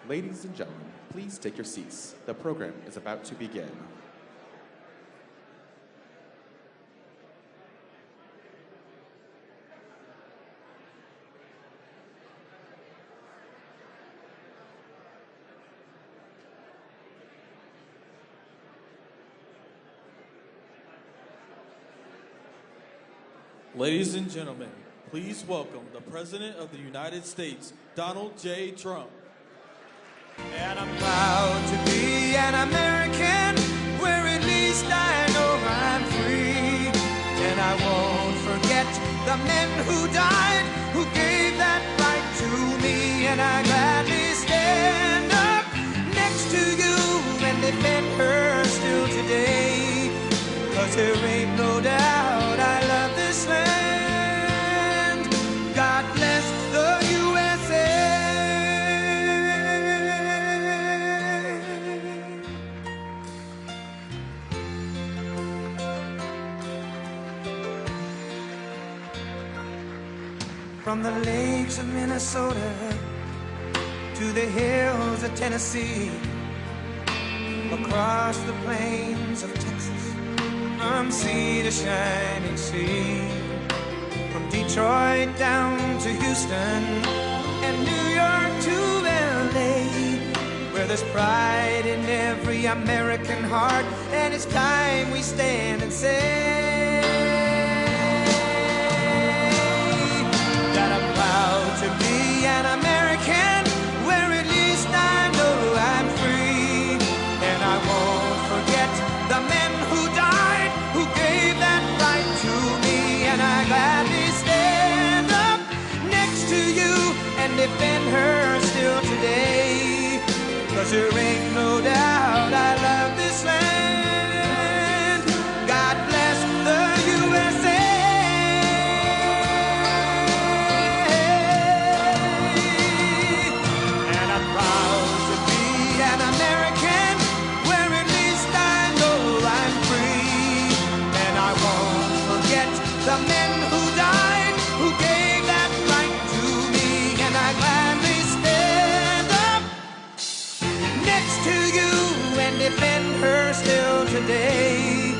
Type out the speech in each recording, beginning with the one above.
Ladies and gentlemen, please take your seats. The program is about to begin. Ladies and gentlemen, please welcome the President of the United States, Donald J. Trump. And I'm proud to be an American, where at least I know I'm free. And I won't forget the men who died, who gave that right to me. And I gladly stand up next to you and defend her still today. 'Cause there ain't no doubt I love this land. God bless the USA. From the lakes of Minnesota to the hills of Tennessee, across the plains of Texas, from sea to shining sea, from Detroit down to Houston and New York to LA, where there's pride in every American heart, and it's time we stand and say that I'm proud to be an American, where at least I know I'm free. And I won't forget the men who died, who gave that right to me. And I gladly stand up next to you and defend her still today. 'Cause there ain't no doubt I love this land. God bless the USA. And I'm proud to be an American, where at least I know I'm free. And I won't forget the men who died, who gave that right to me. And I gladly stand up next to you and defend her still today.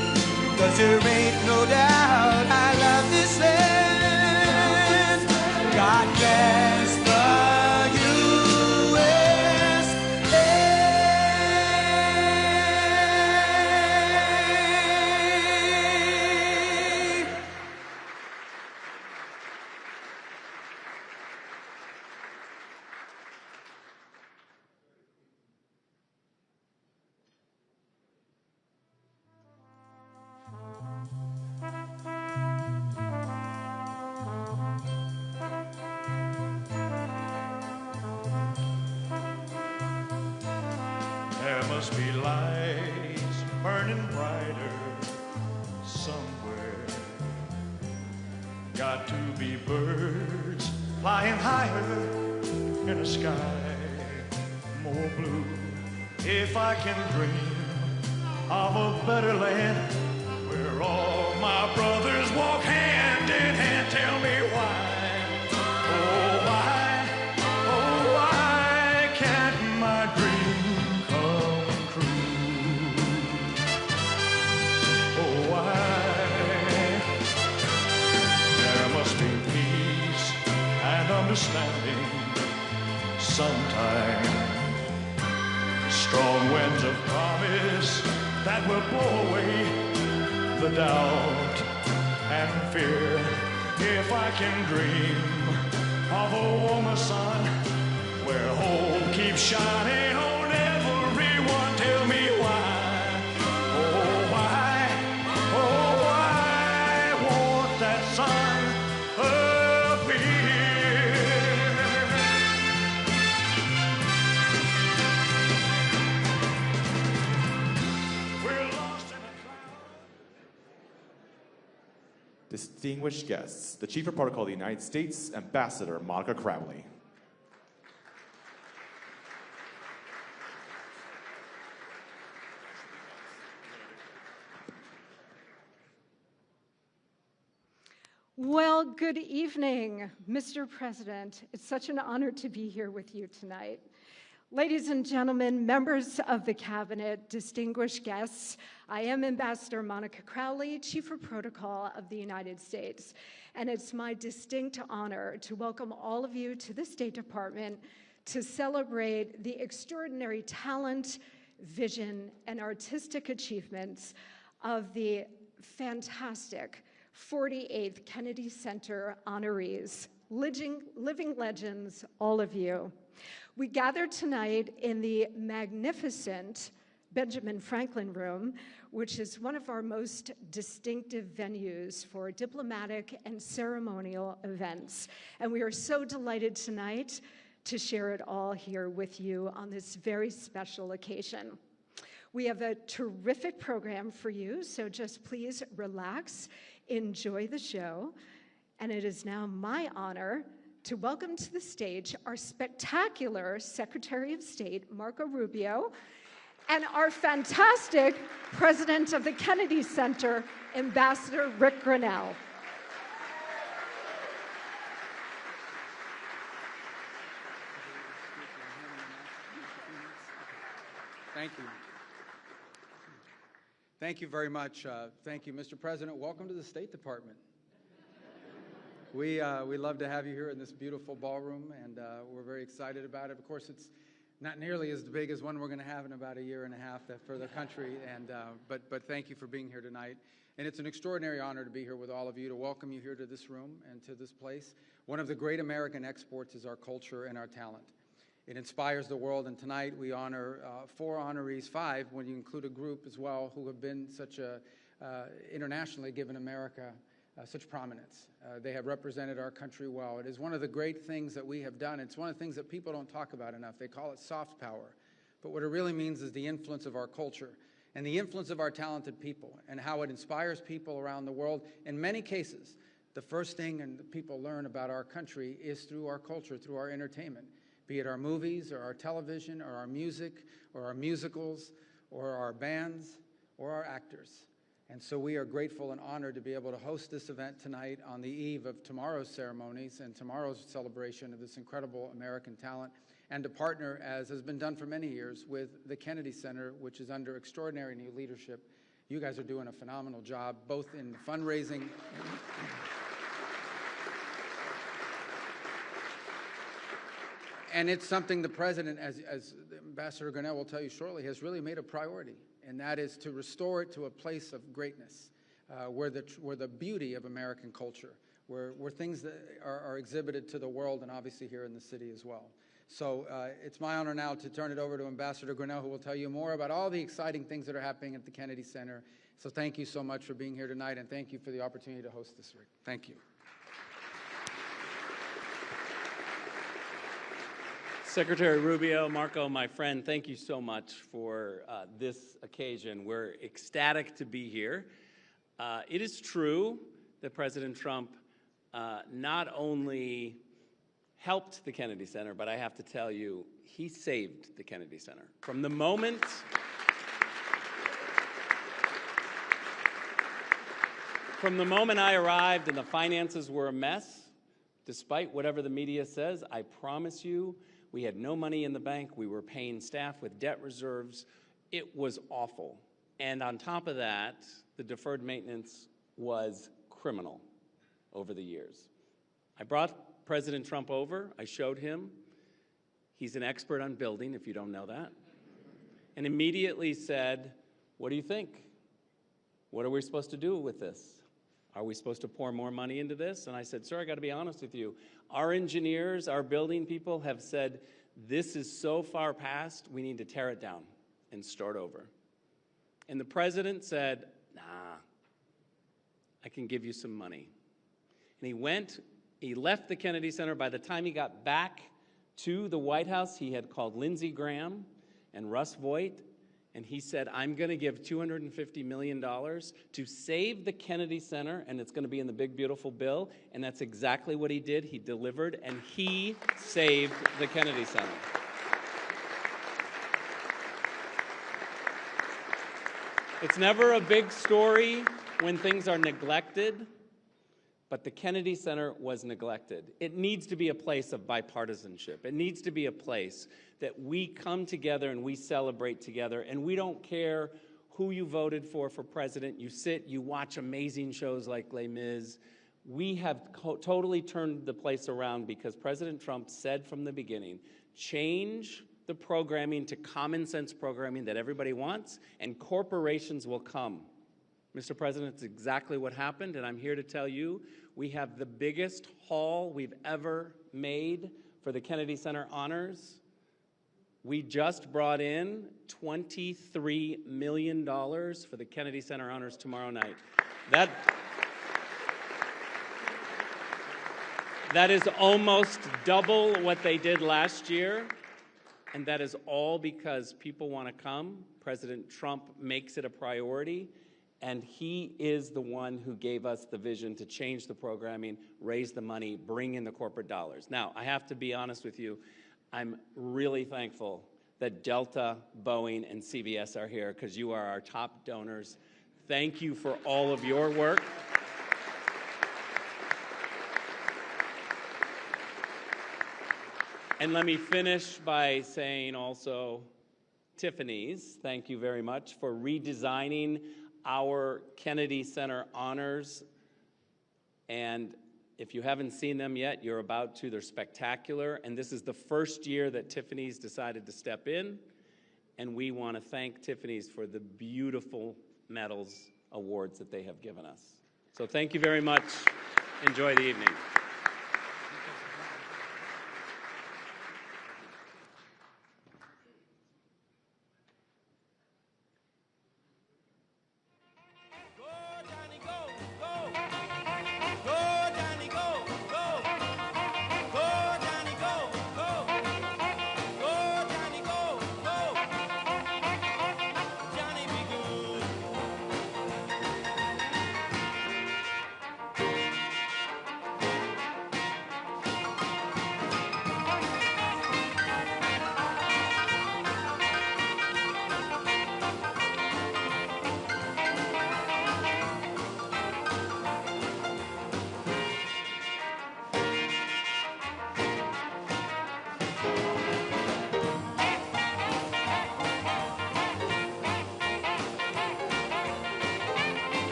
'Cause there ain't no doubt I love this land. God bless the USA. There must be lights burning brighter somewhere. Got to be birds flying higher in a sky more blue. If I can dream of a better land where all my brothers walk hand in hand, tell me why. Oh, why can't my dream come true? Oh, why? There must be peace and understanding sometime. Strong winds of promise that will blow away the doubt and fear. If I can dream of a warmer sun where hope keeps shining on everyone, tell me why. Oh, why won't that sun appear? We're lost in a cloud. Distinguished guests, the Chief of Protocol of the United States, Ambassador Monica Crowley. Well, good evening, Mr. President. It's such an honor to be here with you tonight. Ladies and gentlemen, members of the cabinet, distinguished guests, I am Ambassador Monica Crowley, Chief of Protocol of the United States, and it's my distinct honor to welcome all of you to the State Department to celebrate the extraordinary talent, vision, and artistic achievements of the fantastic 48th Kennedy Center honorees, living legends, all of you. We gather tonight in the magnificent Benjamin Franklin Room, which is one of our most distinctive venues for diplomatic and ceremonial events. And we are so delighted tonight to share it all here with you on this very special occasion. We have a terrific program for you, so just please relax, enjoy the show. And it is now my honor to welcome to the stage our spectacular Secretary of State, Marco Rubio, and our fantastic President of the Kennedy Center, Ambassador Rick Grinnell. Thank you. Thank you very much. Thank you, Mr. President. Welcome to the State Department. We love to have you here in this beautiful ballroom, and we're very excited about it. Of course, it's not nearly as big as one we're going to have in about a year and a half for the country, and but thank you for being here tonight. And it's an extraordinary honor to be here with all of you, to welcome you here to this room and to this place. One of the great American exports is our culture and our talent. It inspires the world, and tonight we honor 4 honorees, 5 when you include a group as well, who have been such a internationally given America such prominence. They have represented our country well. It is one of the great things that we have done. It's one of the things that people don't talk about enough. They call it soft power. But what it really means is the influence of our culture and the influence of our talented people and how it inspires people around the world. In many cases, the first thing and people learn about our country is through our culture, through our entertainment, be it our movies or our television or our music or our musicals or our bands or our actors. And so we are grateful and honored to be able to host this event tonight on the eve of tomorrow's ceremonies and tomorrow's celebration of this incredible American talent, and to partner, as has been done for many years, with the Kennedy Center, which is under extraordinary new leadership. You guys are doing a phenomenal job, both in the fundraising and it's something the President, as Ambassador Grinnell will tell you shortly, has really made a priority, and that is to restore it to a place of greatness, where the beauty of American culture, where things that are exhibited to the world, and obviously here in the city as well. So it's my honor now to turn it over to Ambassador Grinnell, who will tell you more about all the exciting things that are happening at the Kennedy Center. So thank you so much for being here tonight, and thank you for the opportunity to host this week. Thank you. Secretary Rubio, Marco, my friend, thank you so much for this occasion. We're ecstatic to be here. It is true that President Trump not only helped the Kennedy Center, but I have to tell you, he saved the Kennedy Center. From the moment I arrived and the finances were a mess, despite whatever the media says, I promise you, we had no money in the bank. We were paying staff with debt reserves. It was awful. And on top of that, the deferred maintenance was criminal over the years. I brought President Trump over. I showed him. He's an expert on building, if you don't know that. And immediately said, what do you think? What are we supposed to do with this? Are we supposed to pour more money into this? And I said, sir, I got to be honest with you. Our engineers, our building people have said, this is so far past, we need to tear it down and start over. And the president said, nah, I can give you some money. And he left the Kennedy Center. By the time he got back to the White House, he had called Lindsey Graham and Russ Voigt, and he said, I'm going to give $250 million to save the Kennedy Center, and it's going to be in the big, beautiful bill. And that's exactly what he did. He delivered, and he saved the Kennedy Center. It's never a big story when things are neglected, but the Kennedy Center was neglected. It needs to be a place of bipartisanship. It needs to be a place that we come together and we celebrate together, and we don't care who you voted for president. You sit, you watch amazing shows like Les Mis. We have totally turned the place around because President Trump said from the beginning, change the programming to common sense programming that everybody wants, and corporations will come. Mr. President, it's exactly what happened, and I'm here to tell you we have the biggest haul we've ever made for the Kennedy Center Honors. We just brought in $23 million for the Kennedy Center Honors tomorrow night. That is almost double what they did last year, and that is all because people want to come. President Trump makes it a priority, and he is the one who gave us the vision to change the programming, raise the money, bring in the corporate dollars. Now, I have to be honest with you, I'm really thankful that Delta, Boeing, and CBS are here because you are our top donors. Thank you for all of your work. And let me finish by saying also, Tiffany's, thank you very much for redesigning our Kennedy Center Honors. And if you haven't seen them yet, you're about to. They're spectacular. And this is the first year that Tiffany's decided to step in. And we want to thank Tiffany's for the beautiful medals, awards that they have given us. So thank you very much. Enjoy the evening.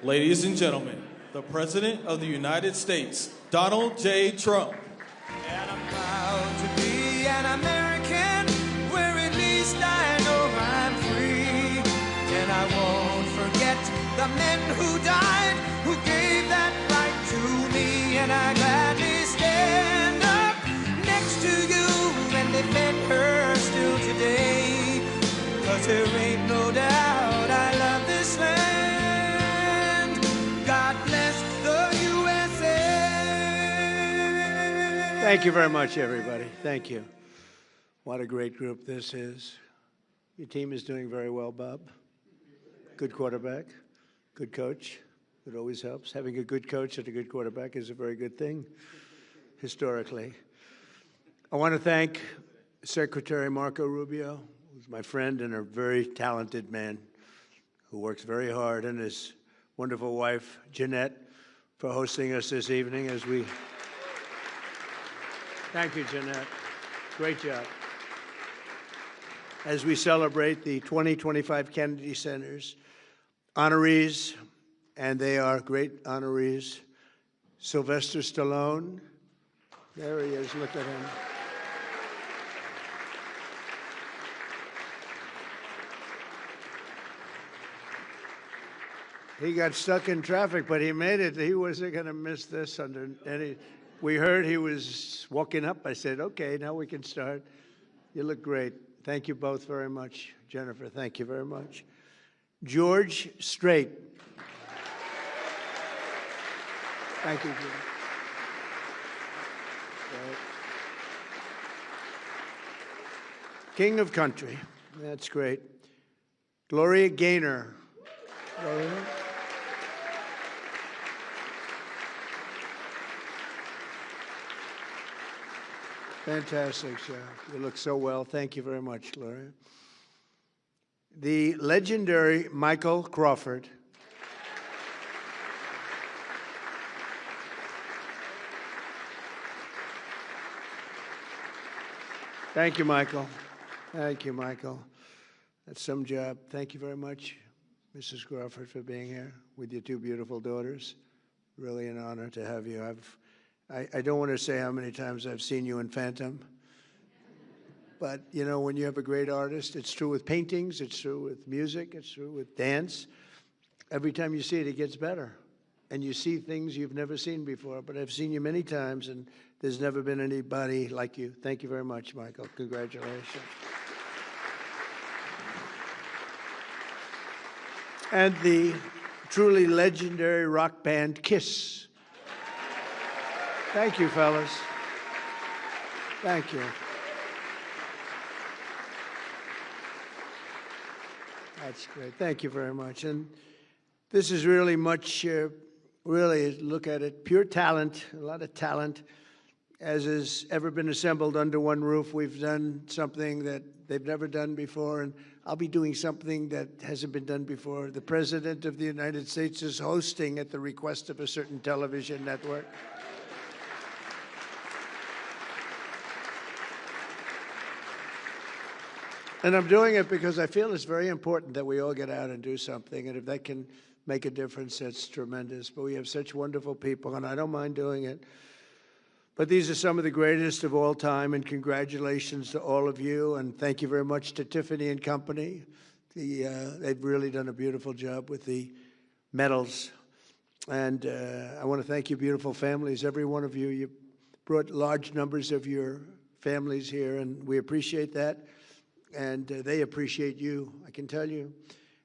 Ladies and gentlemen, the President of the United States, Donald J. Trump. And I'm proud to be an American, where at least I know I'm free. And I won't forget the men who died, who gave that right to me. And I gladly stand up next to you and defend her still today. 'Cause there ain't no doubt I love this land. God bless the USA. Thank you very much, everybody. Thank you. What a great group this is. Your team is doing very well, Bob. Good quarterback, good coach. It always helps. Having a good coach and a good quarterback is a very good thing, historically. I want to thank Secretary Marco Rubio, who's my friend and a very talented man who works very hard, and his wonderful wife, Jeanette, for hosting us this evening as we... Thank you, Jeanette. Great job. As we celebrate the 2025 Kennedy Center's honorees, and they are great honorees. Sylvester Stallone, there he is, look at him. He got stuck in traffic, but he made it. He wasn't going to miss this under any. We heard he was walking up. I said, okay, now we can start. You look great. Thank you both very much. Jennifer, thank you very much. George Strait. Thank you, George. King of Country. That's great. Gloria Gaynor. Gloria. Fantastic, Chef. You look so well. Thank you very much, Gloria. The legendary Michael Crawford. Thank you, Michael. Thank you, Michael. That's some job. Thank you very much, Mrs. Crawford, for being here with your two beautiful daughters. Really an honor to have you. I don't want to say how many times I've seen you in Phantom, but you know, when you have a great artist, it's true with paintings, it's true with music, it's true with dance. Every time you see it, it gets better. And you see things you've never seen before, but I've seen you many times, and there's never been anybody like you. Thank you very much, Michael. Congratulations. And the truly legendary rock band Kiss. Thank you, fellas. Thank you. That's great. Thank you very much. And this is really much, really, look at it, pure talent, a lot of talent, as has ever been assembled under one roof. We've done something that they've never done before, and I'll be doing something that hasn't been done before. The President of the United States is hosting at the request of a certain television network. And I'm doing it because I feel it's very important that we all get out and do something. And if that can make a difference, that's tremendous. But we have such wonderful people, and I don't mind doing it. But these are some of the greatest of all time, and congratulations to all of you. And thank you very much to Tiffany and Company. They've really done a beautiful job with the medals. And I want to thank you, beautiful families, every one of you. You brought large numbers of your families here, and we appreciate that. And they appreciate you, I can tell you.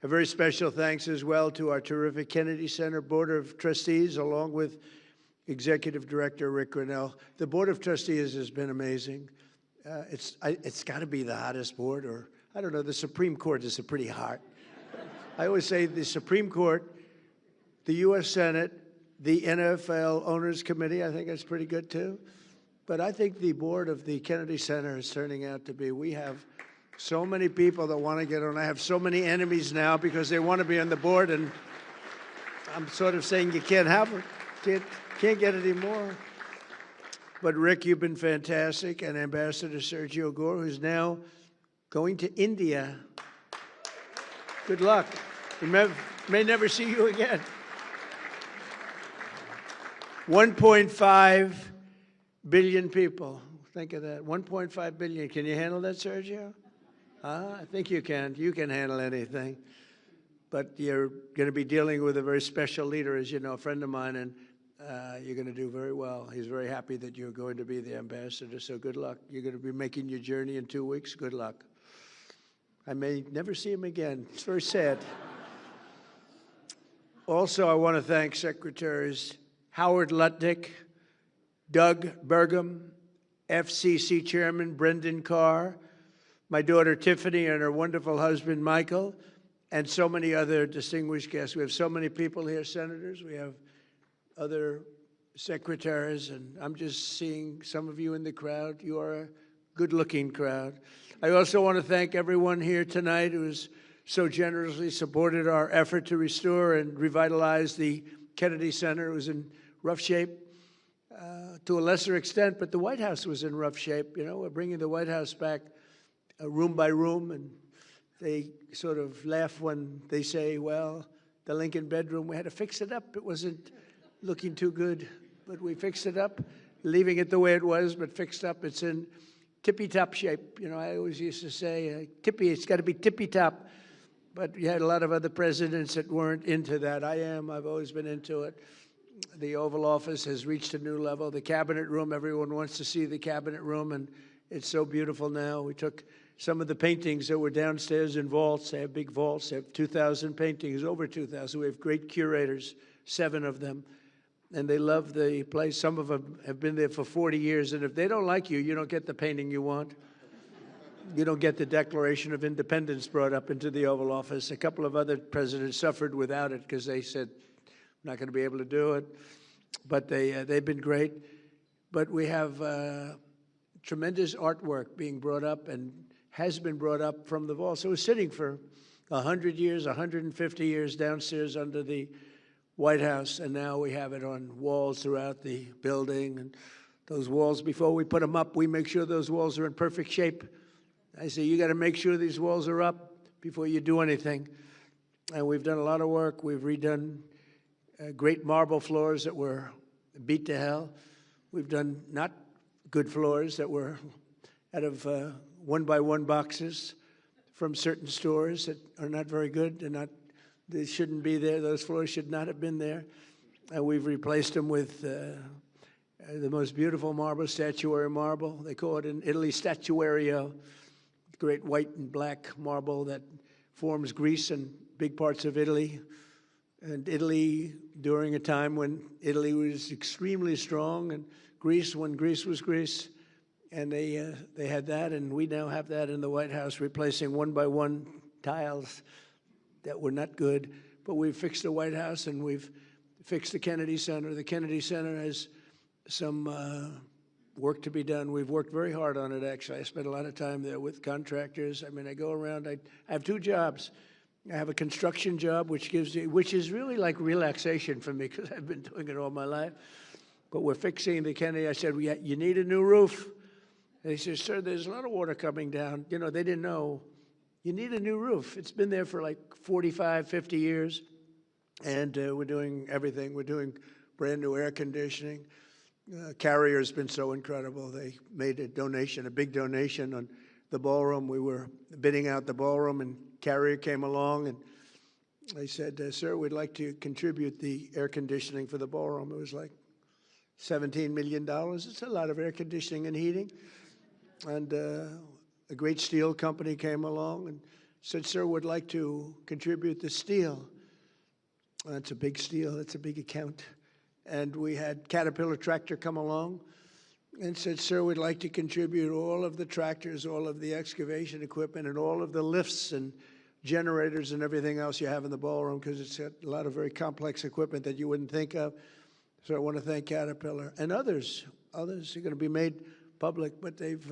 A very special thanks as well to our terrific Kennedy Center Board of Trustees, along with Executive Director Rick Grinnell. The Board of Trustees has been amazing. It's got to be the hottest board, or I don't know, the Supreme Court is pretty hot. I always say the Supreme Court, the U.S. Senate, the NFL Owners Committee, I think that's pretty good too. But I think the board of the Kennedy Center is turning out to be, we have so many people that want to get on. I have so many enemies now because they want to be on the board, and I'm sort of saying you can't have it. Can't get any more. But Rick, you've been fantastic, and Ambassador Sergio Gore, who's now going to India. Good luck. We may never see you again. 1.5 billion people. Think of that. 1.5 billion. Can you handle that, Sergio? I think you can. You can handle anything. But you're going to be dealing with a very special leader, as you know, a friend of mine, and you're going to do very well. He's very happy that you're going to be the ambassador, so good luck. You're going to be making your journey in 2 weeks. Good luck. I may never see him again. It's very sad. Also, I want to thank Secretaries Howard Lutnick, Doug Burgum, FCC Chairman Brendan Carr, my daughter Tiffany and her wonderful husband Michael, and so many other distinguished guests. We have so many people here, senators. We have other secretaries, and I'm just seeing some of you in the crowd. You are a good-looking crowd. I also want to thank everyone here tonight who's so generously supported our effort to restore and revitalize the Kennedy Center. It was in rough shape to a lesser extent, but the White House was in rough shape. You know, we're bringing the White House back room by room, and they sort of laugh when they say, well, the Lincoln bedroom, we had to fix it up. It wasn't looking too good, but we fixed it up, leaving it the way it was, but fixed up. It's in tippy-top shape. You know, I always used to say, tippy, it's got to be tippy-top. But you had a lot of other presidents that weren't into that. I've always been into it. The Oval Office has reached a new level. The Cabinet Room, everyone wants to see the Cabinet Room, and it's so beautiful now. We took some of the paintings that were downstairs in vaults. They have big vaults. They have 2,000 paintings, over 2,000. We have great curators, 7 of them, and they love the place. Some of them have been there for 40 years, and if they don't like you, you don't get the painting you want. You don't get the Declaration of Independence brought up into the Oval Office. A couple of other presidents suffered without it because they said, I'm not going to be able to do it. But they've been great. But we have tremendous artwork being brought up and has been brought up from the vault. So it was sitting for 100 years, 150 years downstairs under the White House, and now we have it on walls throughout the building. And those walls, before we put them up, we make sure those walls are in perfect shape. I say, you got to make sure these walls are up before you do anything. And we've done a lot of work. We've redone great marble floors that were beat to hell. We've done not good floors that were out of one-by-one boxes from certain stores that are not very good. They shouldn't be there. Those floors should not have been there. And we've replaced them with the most beautiful marble, statuary marble. They call it in Italy statuario. Great white and black marble that forms Greece and big parts of Italy. And Italy during a time when Italy was extremely strong, and Greece when Greece was Greece. And they had that, and we now have that in the White House, replacing one-by-one tiles that were not good. But we've fixed the White House, and we've fixed the Kennedy Center. The Kennedy Center has some work to be done. We've worked very hard on it, actually. I spent a lot of time there with contractors. I mean, I go around. I have 2 jobs. I have a construction job, which is really like relaxation for me because I've been doing it all my life. But we're fixing the Kennedy. I said, you need a new roof. And he said, sir, there's a lot of water coming down. You know, they didn't know. You need a new roof. It's been there for like 45, 50 years. And we're doing everything. We're doing brand new air conditioning. Carrier's been so incredible. They made a donation, a big donation on the ballroom. We were bidding out the ballroom, and Carrier came along, and they said, sir, we'd like to contribute the air conditioning for the ballroom. It was like $17 million. It's a lot of air conditioning and heating. And a great steel company came along and said, sir, we'd like to contribute the steel. That's a big steel. That's a big account. And we had Caterpillar Tractor come along and said, sir, we'd like to contribute all of the tractors, all of the excavation equipment, and all of the lifts and generators and everything else you have in the ballroom, because it's got a lot of very complex equipment that you wouldn't think of. So I want to thank Caterpillar and others. Others are going to be made public, but they've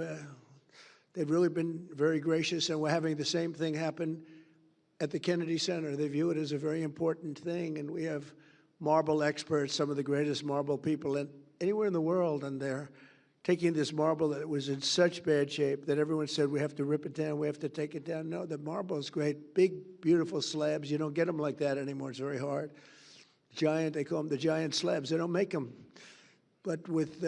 really been very gracious, and we're having the same thing happen at the Kennedy Center. They view it as a very important thing, and we have marble experts, some of the greatest marble people anywhere in the world, and they're taking this marble that was in such bad shape that everyone said, we have to rip it down, we have to take it down. No, the marble is great, big, beautiful slabs. You don't get them like that anymore. It's very hard. Giant, they call them the giant slabs. They don't make them. But with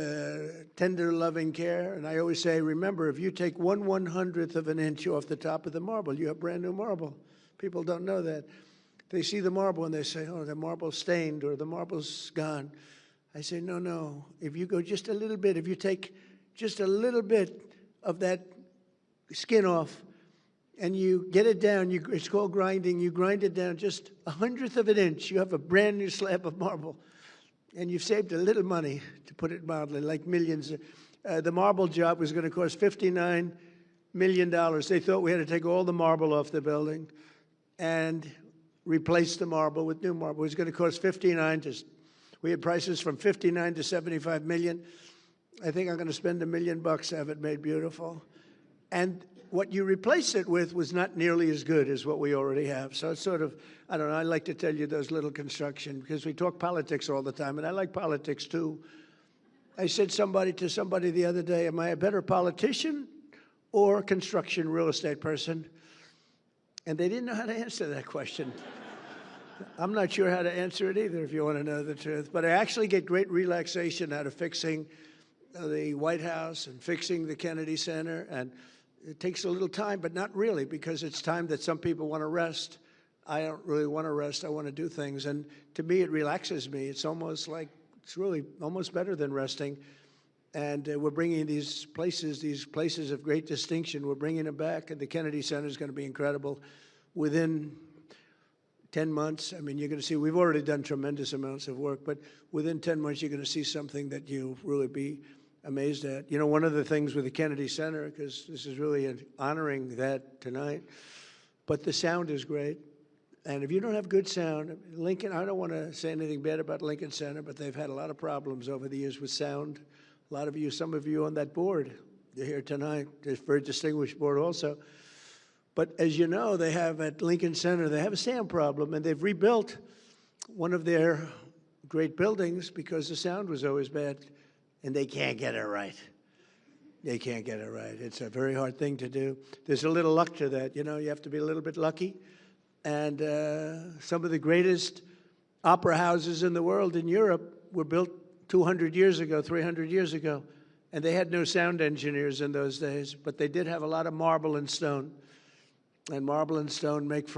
tender, loving care, and I always say, remember, if you take 1/100th of an inch off the top of the marble, you have brand new marble. People don't know that. They see the marble and they say, oh, the marble's stained or the marble's gone. I say, no, no. If you go just a little bit, if you take just a little bit of that skin off and you get it down, it's called grinding, you grind it down just 1/100th of an inch, you have a brand new slab of marble. And you've saved a little money, to put it mildly, like millions. The marble job was going to cost $59 million. They thought we had to take all the marble off the building and replace the marble with new marble. It was going to cost we had prices from 59 to 75 million. I think I'm going to spend $1 million to have it made beautiful. And what you replace it with was not nearly as good as what we already have. So it's sort of, I don't know, I like to tell you those little construction, because we talk politics all the time, and I like politics too. I said to somebody the other day, am I a better politician or construction real estate person? And they didn't know how to answer that question. I'm not sure how to answer it either, if you want to know the truth. But I actually get great relaxation out of fixing the White House and fixing the Kennedy Center. And it takes a little time, but not really, because it's time that some people want to rest. I don't really want to rest. I want to do things. And to me, it relaxes me. It's really almost better than resting. And we're bringing these places of great distinction, we're bringing them back. And the Kennedy Center is going to be incredible. Within 10 months, I mean, you're going to see, we've already done tremendous amounts of work, but within 10 months, you're going to see something that you'll really be amazed at. You know, one of the things with the Kennedy Center, because this is really honoring that tonight, but the sound is great. And if you don't have good sound, Lincoln, I don't want to say anything bad about Lincoln Center, but they've had a lot of problems over the years with sound. A lot of you, some of you on that board, you're here tonight. There's a very distinguished board also. But as you know, they have at Lincoln Center, they have a sound problem, and they've rebuilt one of their great buildings because the sound was always bad, and they can't get it right. They can't get it right. It's a very hard thing to do. There's a little luck to that. You know, you have to be a little bit lucky. And some of the greatest opera houses in the world in Europe were built 200 years ago, 300 years ago. And they had no sound engineers in those days, but they did have a lot of marble and stone. And marble and stone make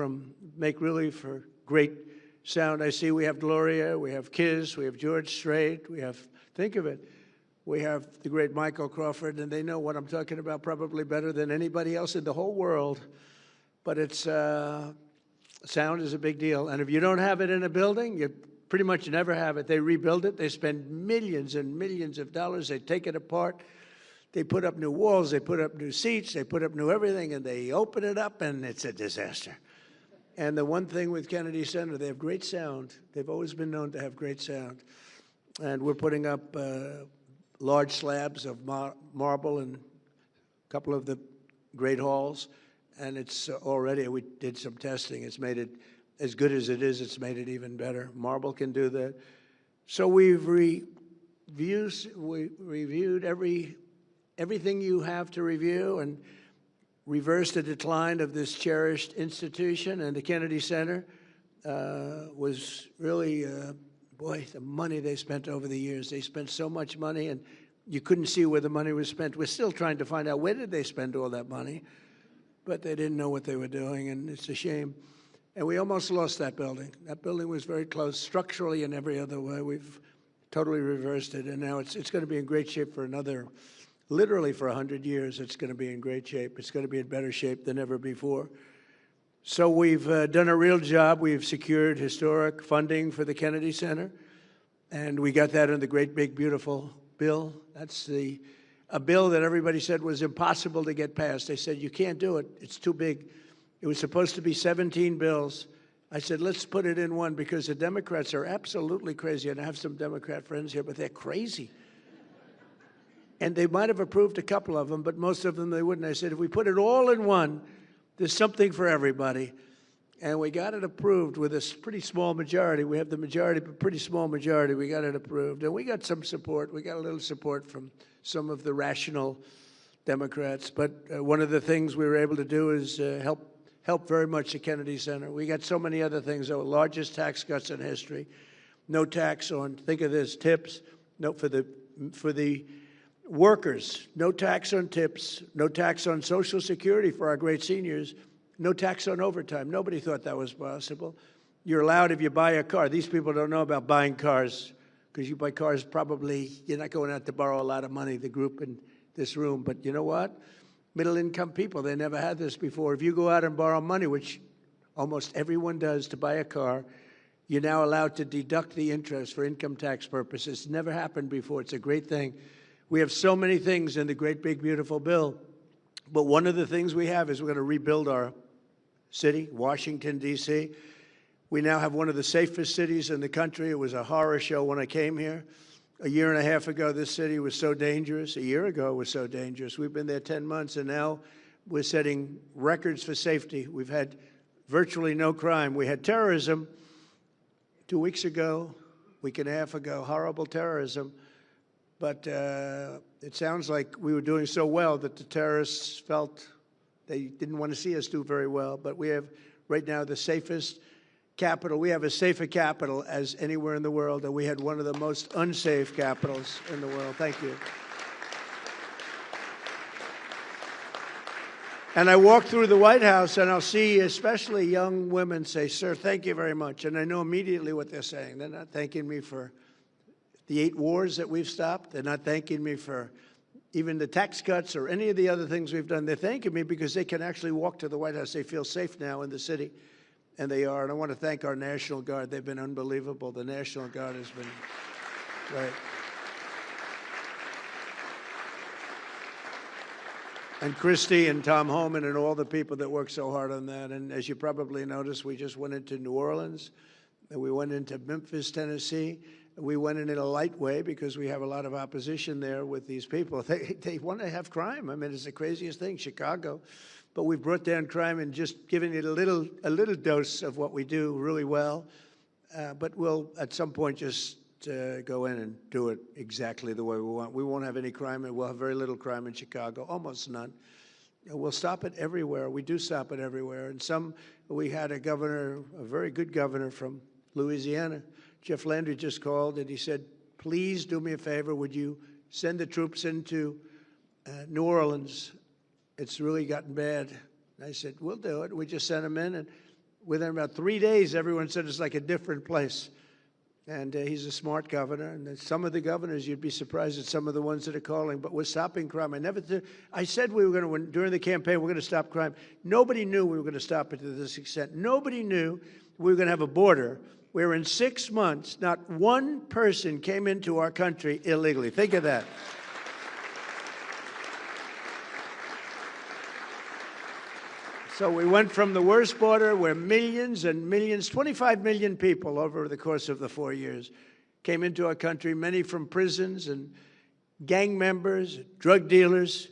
really for great sound. I see we have Gloria, we have Kiss, we have George Strait, we have, think of it, we have the great Michael Crawford, and they know what I'm talking about probably better than anybody else in the whole world. But it's sound is a big deal, and if you don't have it in a building, you pretty much never have it. They rebuild it. They spend millions and millions of dollars. They take it apart. They put up new walls. They put up new seats. They put up new everything, and they open it up, and it's a disaster. And the one thing with Kennedy Center, they have great sound. They've always been known to have great sound. And we're putting up large slabs of marble in a couple of the great halls. And it's already, we did some testing. It's made it, as good as it is, it's made it even better. Marble can do that. So we've reviewed everything you have to review and reversed the decline of this cherished institution. And the Kennedy Center was really, boy, the money they spent over the years. They spent so much money, and you couldn't see where the money was spent. We're still trying to find out where did they spend all that money. But they didn't know what they were doing, and it's a shame. And we almost lost that building. That building was very close, structurally and every other way. We've totally reversed it, and now it's going to be in great shape for another, literally for 100 years. It's going to be in great shape. It's going to be in better shape than ever before. So we've done a real job. We've secured historic funding for the Kennedy Center, and we got that in the great, big, beautiful bill. That's a bill that everybody said was impossible to get passed. They said, you can't do it. It's too big. It was supposed to be 17 bills. I said, let's put it in one because the Democrats are absolutely crazy. And I have some Democrat friends here, but they're crazy. And they might have approved a couple of them, but most of them they wouldn't. I said, if we put it all in one, there's something for everybody. And we got it approved with a pretty small majority. We have the majority, but pretty small majority. We got it approved. And we got some support. We got a little support from some of the rational Democrats. But one of the things we were able to do is help very much the Kennedy Center. We got so many other things. The largest tax cuts in history. No tax on, think of this, tips. No, for the workers. No tax on tips. No tax on Social Security for our great seniors. No tax on overtime. Nobody thought that was possible. You're allowed if you buy a car. These people don't know about buying cars because you buy cars probably, you're not going out to borrow a lot of money, the group in this room. But you know what? Middle-income people, they never had this before. If you go out and borrow money, which almost everyone does to buy a car, you're now allowed to deduct the interest for income tax purposes. It's never happened before. It's a great thing. We have so many things in the great, big, beautiful bill. But one of the things we have is we're going to rebuild our city, Washington, D.C. We now have one of the safest cities in the country. It was a horror show when I came here. A year and a half ago, this city was so dangerous. A year ago, it was so dangerous. We've been there 10 months, and now we're setting records for safety. We've had virtually no crime. We had terrorism 2 weeks ago, week and a half ago, horrible terrorism. But it sounds like we were doing so well that the terrorists felt they didn't want to see us do very well. But we have right now the safest capital. We have as safe a capital as anywhere in the world, and we had one of the most unsafe capitals in the world. Thank you. And I walk through the White House, and I'll see especially young women say, "Sir, thank you very much." And I know immediately what they're saying. They're not thanking me for the 8 wars that we've stopped. They're not thanking me for even the tax cuts or any of the other things we've done. They're thanking me because they can actually walk to the White House. They feel safe now in the city, and they are. And I want to thank our National Guard. They've been unbelievable. The National Guard has been great. And Christy and Tom Homan and all the people that work so hard on that. And as you probably noticed, we just went into New Orleans, and we went into Memphis, Tennessee. We went in a light way because we have a lot of opposition there with these people. They want to have crime. I mean, it's the craziest thing, Chicago. But we've brought down crime and just given it a little dose of what we do really well. But we'll, at some point, just go in and do it exactly the way we want. We won't have any crime, and we'll have very little crime in Chicago, almost none. We'll stop it everywhere. We do stop it everywhere. And we had a governor, a very good governor from Louisiana. Jeff Landry just called, and he said, "Please do me a favor. Would you send the troops into New Orleans? It's really gotten bad." And I said, "We'll do it." We just sent them in, and within about 3 days, everyone said it's like a different place. And he's a smart governor. And some of the governors, you'd be surprised at some of the ones that are calling. But we're stopping crime. I said we were going to, during the campaign, we're going to stop crime. Nobody knew we were going to stop it to this extent. Nobody knew we were going to have a border where in 6 months, not one person came into our country illegally. Think of that. So we went from the worst border where millions and millions, 25 million people over the course of the 4 years came into our country, many from prisons and gang members, drug dealers,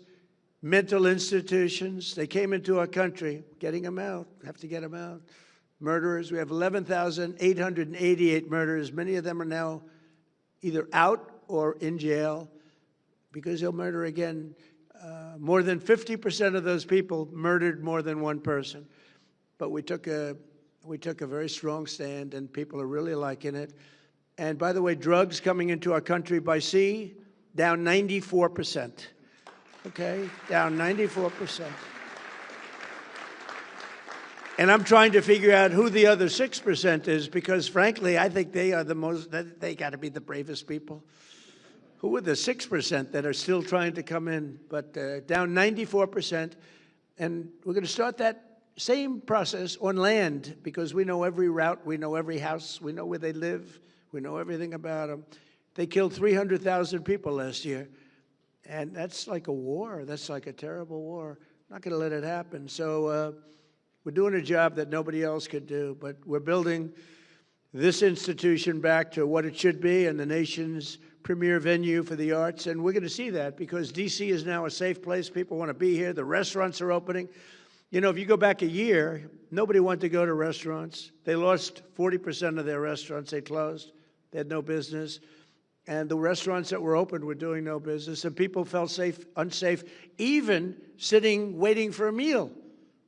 mental institutions. They came into our country, getting them out, have to get them out. Murderers, we have 11,888 murderers. Many of them are now either out or in jail because they'll murder again. More than 50% of those people murdered more than one person. But we took a very strong stand, and people are really liking it. And by the way, drugs coming into our country by sea, down 94%. Okay, down 94%. And I'm trying to figure out who the other 6% is because, frankly, I think they are they got to be the bravest people. Who are the 6% that are still trying to come in? But down 94%. And we're going to start that same process on land because we know every route, we know every house, we know where they live, we know everything about them. They killed 300,000 people last year. And that's like a war. That's like a terrible war. Not going to let it happen. So we're doing a job that nobody else could do. But we're building this institution back to what it should be and the nation's premier venue for the arts, and we're going to see that because D.C. is now a safe place. People want to be here. The restaurants are opening. You know, if you go back a year, nobody wanted to go to restaurants. They lost 40% of their restaurants. They closed. They had no business. And the restaurants that were open were doing no business, and people felt unsafe, even sitting, waiting for a meal.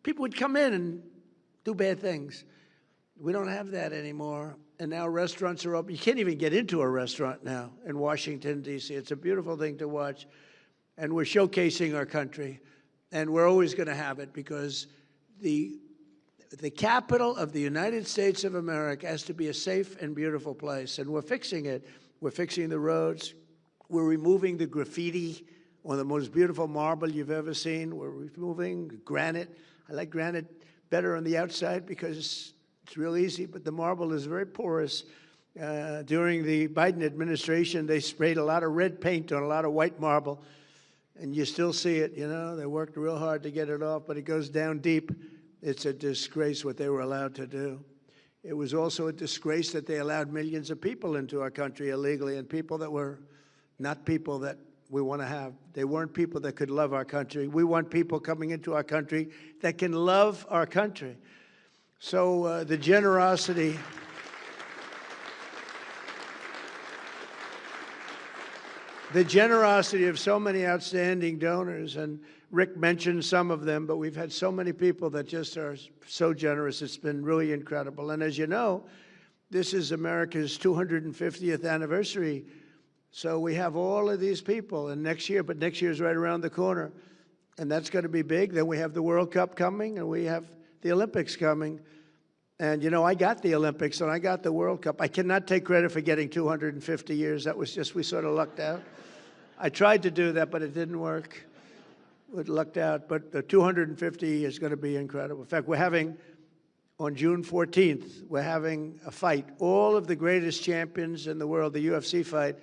People would come in and do bad things. We don't have that anymore. And now restaurants are open. You can't even get into a restaurant now in Washington, D.C. It's a beautiful thing to watch. And we're showcasing our country. And we're always going to have it because the capital of the United States of America has to be a safe and beautiful place. And we're fixing it. We're fixing the roads. We're removing the graffiti on the most beautiful marble you've ever seen. We're removing granite. I like granite better on the outside because it's real easy, but the marble is very porous. During the Biden administration, they sprayed a lot of red paint on a lot of white marble, and you still see it, you know. They worked real hard to get it off, but it goes down deep. It's a disgrace what they were allowed to do. It was also a disgrace that they allowed millions of people into our country illegally, and people that were not people that we want to have. They weren't people that could love our country. We want people coming into our country that can love our country. So the generosity of so many outstanding donors, and Rick mentioned some of them, but we've had so many people that just are so generous. It's been really incredible. And as you know, this is America's 250th anniversary. So we have all of these people, and next year is right around the corner. and that's going to be big. Then we have the World Cup coming, and we have the Olympics coming. And, you know, I got the Olympics, and I got the World Cup. I cannot take credit for getting 250 years. That was just, we sort of lucked out. I tried to do that, but it didn't work. We lucked out. But the 250 is going to be incredible. In fact, we're having, on June 14th, we're having a fight. All of the greatest champions in the world, the UFC fight,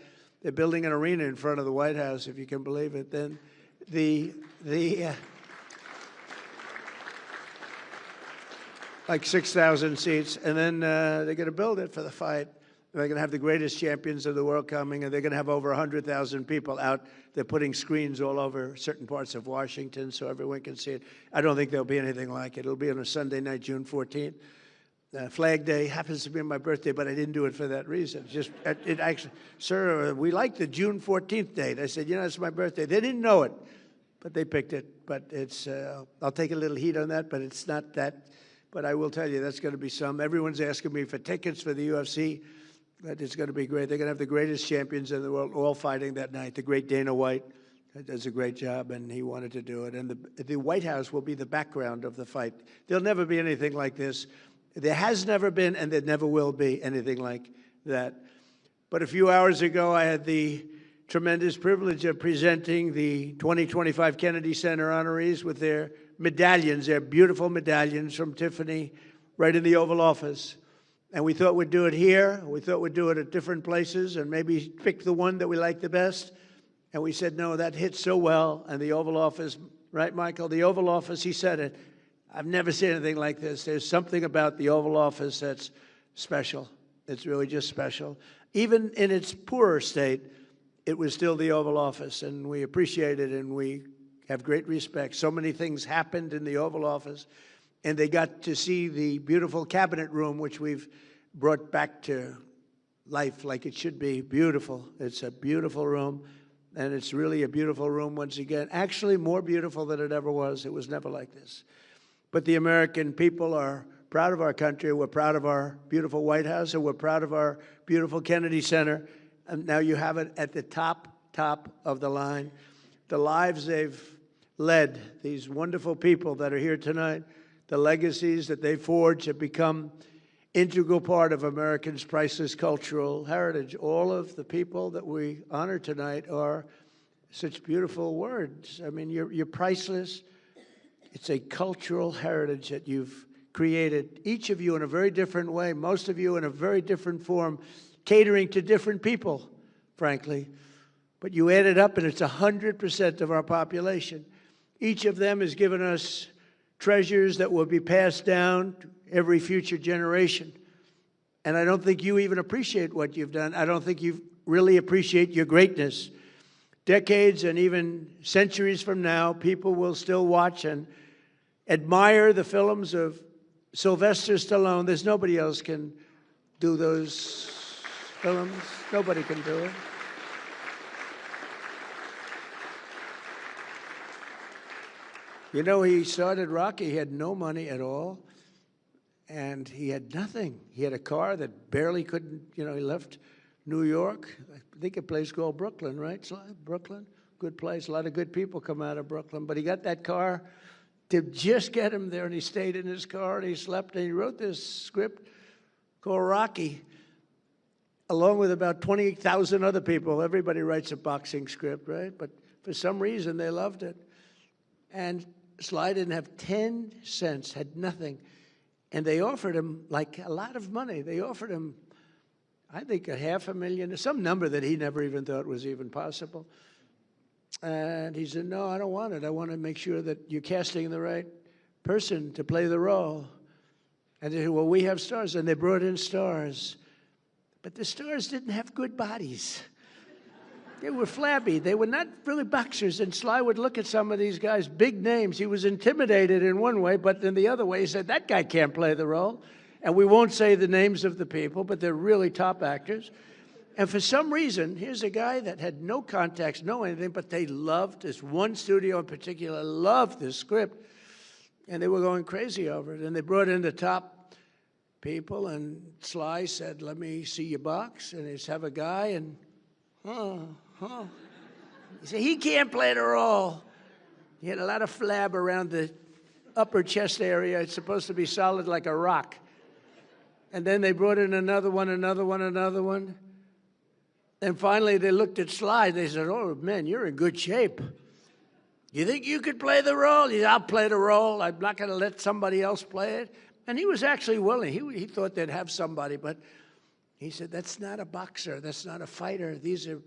they're building an arena in front of the White House, if you can believe it. Then like 6,000 seats, and then they're going to build it for the fight. They're going to have the greatest champions of the world coming, and they're going to have over 100,000 people out. They're putting screens all over certain parts of Washington so everyone can see it. I don't think there'll be anything like it. It'll be on a Sunday night, June 14th. Flag Day happens to be my birthday, but I didn't do it for that reason. Just it actually, sir, we like the June 14th date. I said, you know, it's my birthday. They didn't know it, but they picked it. But it's, I'll take a little heat on that, but it's not that. But I will tell you, that's going to be some. Everyone's asking me for tickets for the UFC. But it's going to be great. They're going to have the greatest champions in the world all fighting that night. The great Dana White does a great job, and he wanted to do it. And the White House will be the background of the fight. There'll never be anything like this. There has never been, and there never will be anything like that. But a few hours ago, I had the tremendous privilege of presenting the 2025 Kennedy Center honorees with their medallions, their beautiful medallions from Tiffany, right in the Oval Office. And we thought we'd do it here. We thought we'd do it at different places and maybe pick the one that we like the best. And we said, no, that hits so well. And the Oval Office, right, Michael? The Oval Office, he said it. I've never seen anything like this. There's something about the Oval Office that's special. It's really just special. Even in its poorer state, it was still the Oval Office. And we appreciate it, and we have great respect. So many things happened in the Oval Office. And they got to see the beautiful cabinet room, which we've brought back to life like it should be. Beautiful. It's a beautiful room, and it's really a beautiful room once again. Actually, more beautiful than it ever was. It was never like this. But the American people are proud of our country. We're proud of our beautiful White House, and we're proud of our beautiful Kennedy Center. And now you have it at the top of the line. The lives they've led, these wonderful people that are here tonight, the legacies that they forged have become integral part of Americans' priceless cultural heritage. All of the people that we honor tonight are such beautiful words. I mean, you're priceless. It's a cultural heritage that you've created, each of you in a very different way, most of you in a very different form, catering to different people, frankly. But you add it up, and it's 100% of our population. Each of them has given us treasures that will be passed down to every future generation. And I don't think you even appreciate what you've done. I don't think you really appreciate your greatness. Decades and even centuries from now, people will still watch and admire the films of Sylvester Stallone. There's nobody else can do those films. Nobody can do it. You know, he started Rocky. He had no money at all, and he had nothing. He had a car that barely couldn't, you know, he left New York. I think a place called Brooklyn, right? Brooklyn, good place. A lot of good people come out of Brooklyn. But he got that car to just get him there, and he stayed in his car, and he slept, and he wrote this script called Rocky, along with about 20,000 other people. Everybody writes a boxing script, right? But for some reason, they loved it. And Sly didn't have 10 cents, had nothing. And they offered him, like, a lot of money. They offered him, I think, $500,000, some number that he never even thought was even possible. And he said, no, I don't want it. I want to make sure that you're casting the right person to play the role. And they said, well, we have stars. And they brought in stars. But the stars didn't have good bodies. They were flabby. They were not really boxers. And Sly would look at some of these guys, big names. He was intimidated in one way, but in the other way, he said, that guy can't play the role. And we won't say the names of the people, but they're really top actors. And for some reason, here's a guy that had no contacts, no anything, but they loved this. One studio in particular loved this script, and they were going crazy over it. And they brought in the top people, and Sly said, let me see your box. And they just have a guy, and he said, he can't play the role. He had a lot of flab around the upper chest area. It's supposed to be solid like a rock. And then they brought in another one. And finally, they looked at Sly. They said, "Oh, man, you're in good shape. You think you could play the role?" He said, "I'll play the role. I'm not going to let somebody else play it." And he was actually willing. He thought they'd have somebody, but he said, "That's not a boxer. That's not a fighter. These are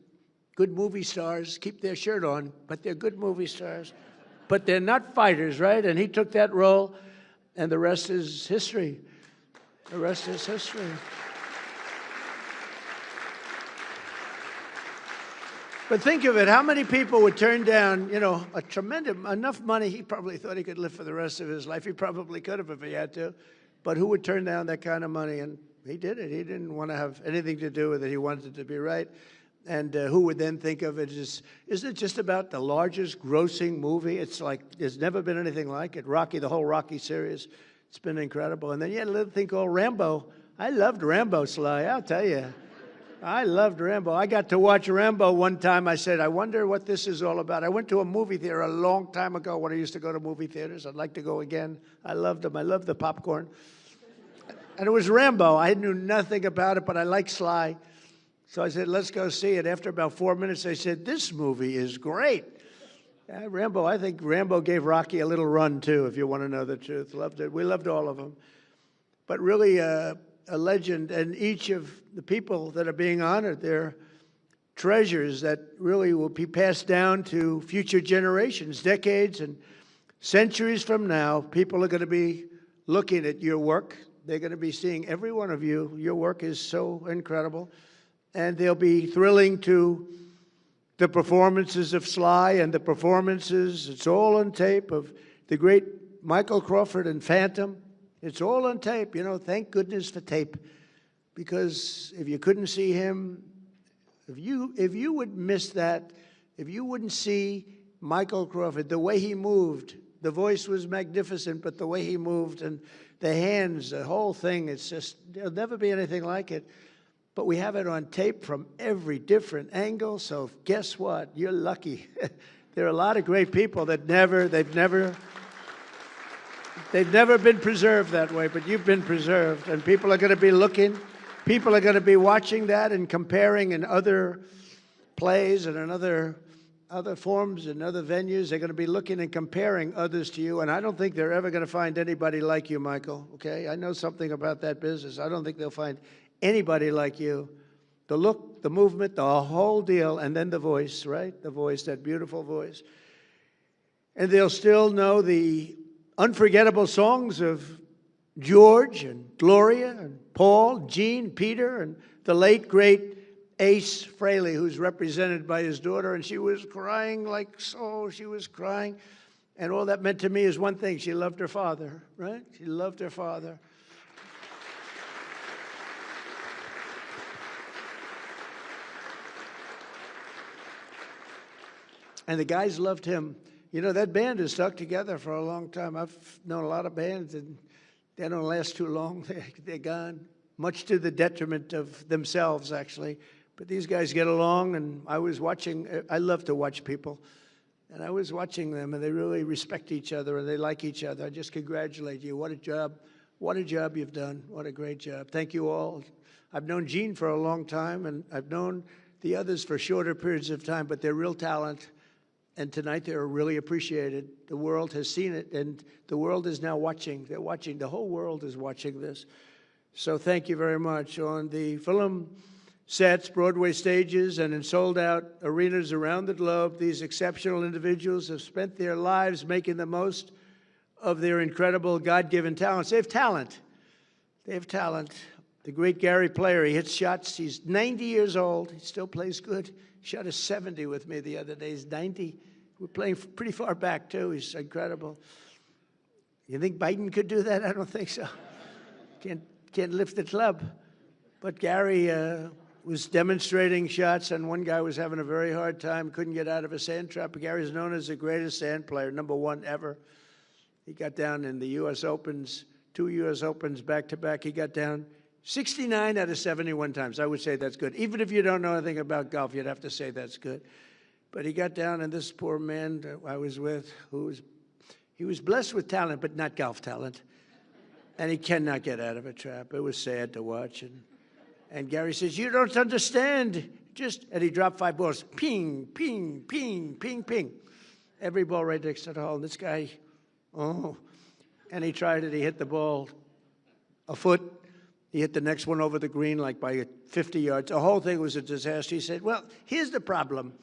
good movie stars. Keep their shirt on, but they're good movie stars. But they're not fighters, right?" And he took that role, and the rest is history. The rest is history. But think of it, how many people would turn down, a tremendous, enough money, he probably thought he could live for the rest of his life. He probably could have if he had to. But who would turn down that kind of money? And he did it. He didn't want to have anything to do with it. He wanted it to be right. And who would then think of it as, isn't it just about the largest grossing movie? It's like, there's never been anything like it. Rocky, the whole Rocky series, it's been incredible. And then you had a little thing called Rambo. I loved Rambo, Sly, I'll tell you. I loved Rambo. I got to watch Rambo one time. I said, I wonder what this is all about. I went to a movie theater a long time ago when I used to go to movie theaters. I'd like to go again. I loved them. I loved the popcorn. And it was Rambo. I knew nothing about it, but I liked Sly. So I said, let's go see it. After about 4 minutes, they said, this movie is great. Rambo, I think Rambo gave Rocky a little run, too, if you want to know the truth. Loved it. We loved all of them. But really, a legend, and each of the people that are being honored, they're treasures that really will be passed down to future generations, decades and centuries from now. People are going to be looking at your work. They're going to be seeing every one of you. Your work is so incredible. And they'll be thrilling to the performances of Sly and the performances, it's all on tape, of the great Michael Crawford and Phantom. It's all on tape, thank goodness for tape. Because if you couldn't see him, if you would miss that, if you wouldn't see Michael Crawford, the way he moved, the voice was magnificent, but the way he moved and the hands, the whole thing, it's just, there'll never be anything like it. But we have it on tape from every different angle, so guess what? You're lucky. There are a lot of great people that they've never been preserved that way, but you've been preserved. And people are going to be looking, people are going to be watching that and comparing in other plays and in other forms and other venues. They're going to be looking and comparing others to you. And I don't think they're ever going to find anybody like you, Michael, okay? I know something about that business. I don't think they'll find anybody like you. The look, the movement, the whole deal, and then the voice, right? The voice, that beautiful voice. And they'll still know the unforgettable songs of George and Gloria and Paul, Gene, Peter, and the late, great Ace Frehley, who's represented by his daughter, and she was crying she was crying. And all that meant to me is one thing, she loved her father, right? She loved her father. And the guys loved him. That band has stuck together for a long time. I've known a lot of bands, and they don't last too long. They're gone, much to the detriment of themselves, actually. But these guys get along, and I love to watch people. And I was watching them, and they really respect each other, and they like each other. I just congratulate you. What a job. What a job you've done. What a great job. Thank you all. I've known Gene for a long time, and I've known the others for shorter periods of time, but they're real talent. And tonight they're really appreciated. The world has seen it, and the world is now watching. They're watching. The whole world is watching this. So thank you very much. On the film sets, Broadway stages, and in sold-out arenas around the globe, these exceptional individuals have spent their lives making the most of their incredible God-given talents. They have talent. They have talent. The great Gary Player, he hits shots. He's 90 years old. He still plays good. He shot a 70 with me the other day. He's 90. We're playing pretty far back, too. He's incredible. You think Biden could do that? I don't think so. Can't lift the club. But Gary was demonstrating shots, and one guy was having a very hard time, couldn't get out of a sand trap. Gary's known as the greatest sand player, #1 ever. He got down in the U.S. Opens, 2 U.S. Opens back-to-back. He got down 69 out of 71 times. I would say that's good. Even if you don't know anything about golf, you'd have to say that's good. But he got down, and this poor man that I was with, he was blessed with talent, but not golf talent. And he cannot get out of a trap. It was sad to watch. And Gary says, you don't understand. And he dropped 5 balls. Ping, ping, ping, ping, ping. Every ball right next to the hole. And this guy, and he tried it. He hit the ball a foot. He hit the next one over the green like by 50 yards. The whole thing was a disaster. He said, well, here's the problem.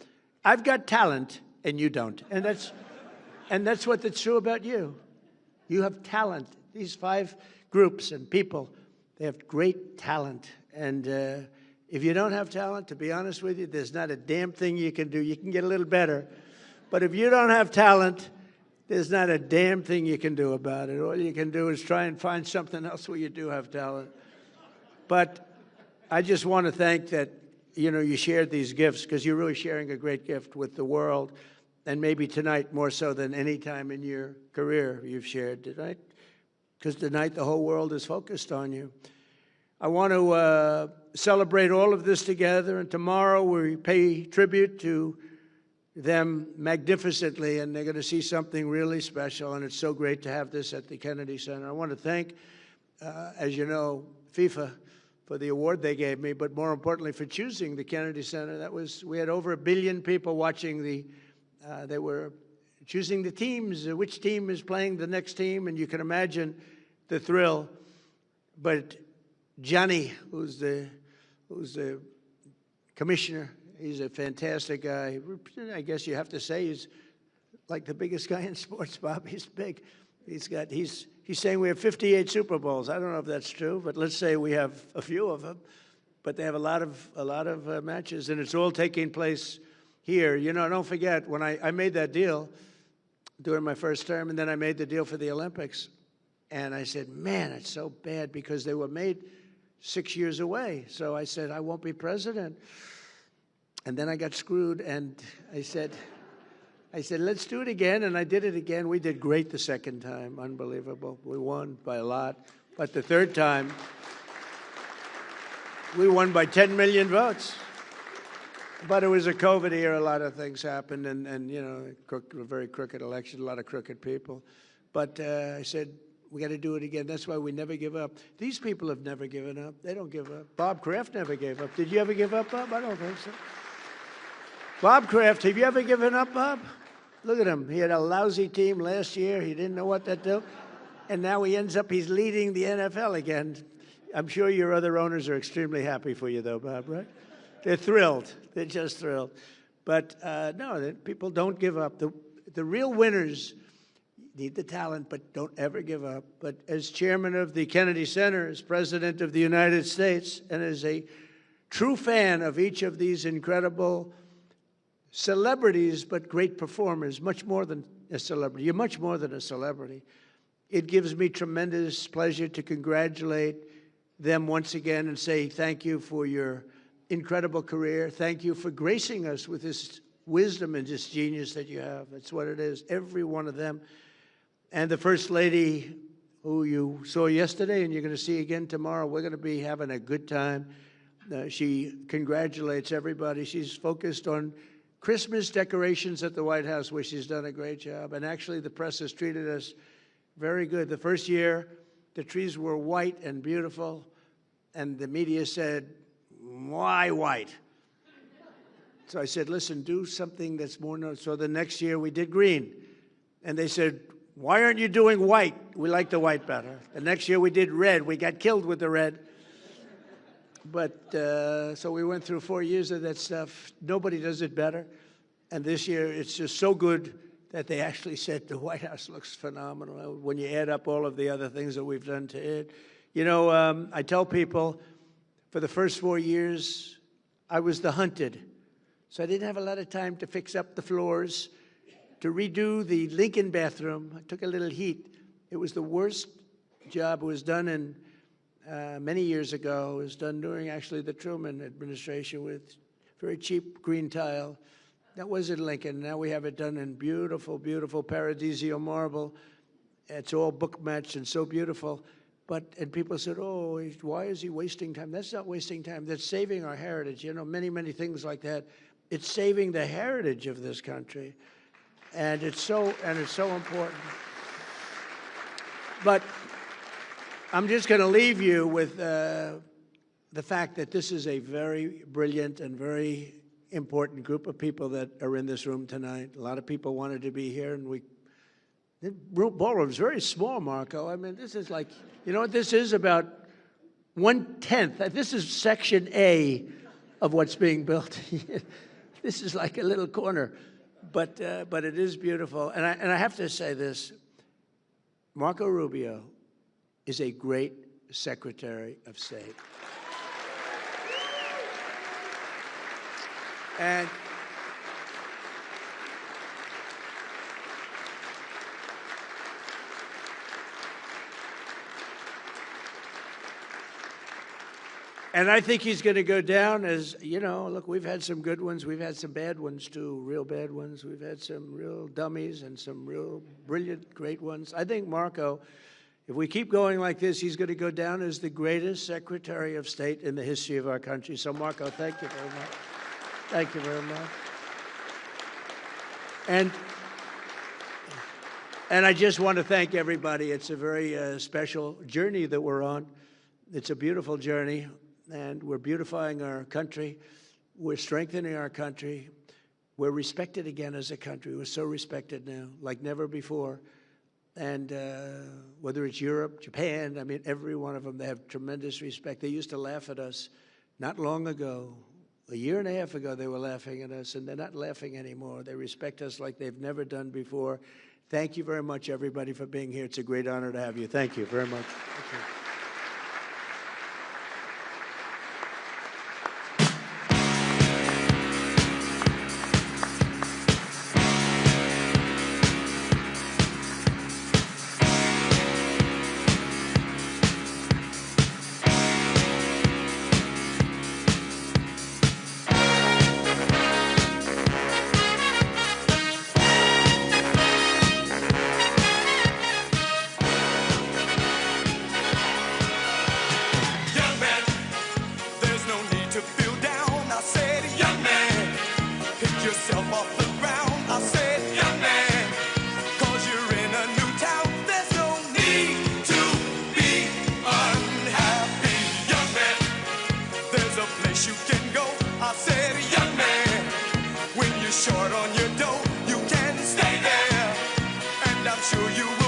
I've got talent, and you don't. And that's what's true about you. You have talent. These 5 groups and people, they have great talent. And if you don't have talent, to be honest with you, there's not a damn thing you can do. You can get a little better. But if you don't have talent, there's not a damn thing you can do about it. All you can do is try and find something else where you do have talent. But I just want to thank that, you shared these gifts, because you're really sharing a great gift with the world. And maybe tonight more so than any time in your career you've shared tonight, because tonight the whole world is focused on you. I want to celebrate all of this together, and tomorrow we pay tribute to them magnificently, and they're going to see something really special, and it's so great to have this at the Kennedy Center. I want to thank, as you know, FIFA for the award they gave me, but more importantly for choosing the Kennedy Center. We had over 1 billion people watching they were choosing the teams, which team is playing the next team, and you can imagine the thrill. But Johnny, who's the commissioner, he's a fantastic guy. I guess you have to say he's like the biggest guy in sports, Bob. He's big. He's saying we have 58 Super Bowls. I don't know if that's true, but let's say we have a few of them. But they have a lot of matches, and it's all taking place here. Don't forget, when I made that deal during my first term, and then I made the deal for the Olympics, and I said, man, it's so bad, because they were made 6 years away. So I said, I won't be president. And then I got screwed, and I said, let's do it again, and I did it again. We did great the second time, unbelievable. We won by a lot. But the third time, we won by 10 million votes. But it was a COVID year. A lot of things happened, and a very crooked election, a lot of crooked people. But I said, we got to do it again. That's why we never give up. These people have never given up. They don't give up. Bob Kraft never gave up. Did you ever give up, Bob? I don't think so. Bob Kraft, have you ever given up, Bob? Look at him. He had a lousy team last year. He didn't know what to do. And now he's leading the NFL again. I'm sure your other owners are extremely happy for you, though, Bob, right? They're thrilled. They're just thrilled. But no, people don't give up. The real winners need the talent, but don't ever give up. But as chairman of the Kennedy Center, as president of the United States, and as a true fan of each of these incredible celebrities, but great performers, much more than a celebrity. You're much more than a celebrity. It gives me tremendous pleasure to congratulate them once again and say thank you for your incredible career. Thank you for gracing us with this wisdom and this genius that you have. That's what it is, every one of them. And the First Lady, who you saw yesterday and you're going to see again tomorrow, we're going to be having a good time. She congratulates everybody. She's focused on Christmas decorations at the White House, where she's done a great job. And actually, the press has treated us very good. The first year, the trees were white and beautiful, and the media said, why white? So I said, listen, do something that's more known. So the next year, we did green. And they said, why aren't you doing white? We like the white better. The next year, we did red. We got killed with the red. But so we went through 4 years of that stuff. Nobody does it better. And this year, it's just so good that they actually said the White House looks phenomenal when you add up all of the other things that we've done to it. I tell people, for the first 4 years, I was the hunted. So I didn't have a lot of time to fix up the floors, to redo the Lincoln bathroom. I took a little heat. It was the worst job. It was done in many years ago. It was done during, actually, the Truman administration with very cheap green tile. That was in Lincoln. Now we have it done in beautiful, beautiful paradisial marble. It's all book matched and so beautiful. And people said, oh, why is he wasting time? That's not wasting time. That's saving our heritage. Many, many things like that. It's saving the heritage of this country, and it's so important. But I'm just going to leave you with the fact that this is a very brilliant and very important group of people that are in this room tonight. A lot of people wanted to be here, and the ballroom is very small, Marco. I mean, this is like, you know what this is? About 1/10. This is section A of what's being built. This is like a little corner, but it is beautiful. And I have to say this: Marco Rubio is a great Secretary of State. And I think he's going to go down as, you know, look, we've had some good ones. We've had some bad ones, too, real bad ones. We've had some real dummies and some real brilliant, great ones. I think Marco, if we keep going like this, he's going to go down as the greatest Secretary of State in the history of our country. So, Marco, thank you very much. Thank you very much. And I just want to thank everybody. It's a very special journey that we're on. It's a beautiful journey, and we're beautifying our country. We're strengthening our country. We're respected again as a country. We're so respected now, like never before. And whether it's Europe, Japan, I mean, every one of them, they have tremendous respect. They used to laugh at us not long ago. A year and a half ago, they were laughing at us, and they're not laughing anymore. They respect us like they've never done before. Thank you very much, everybody, for being here. It's a great honor to have you. Thank you very much. Thank you. Short on your dough, you can stay there, and I'm sure you will.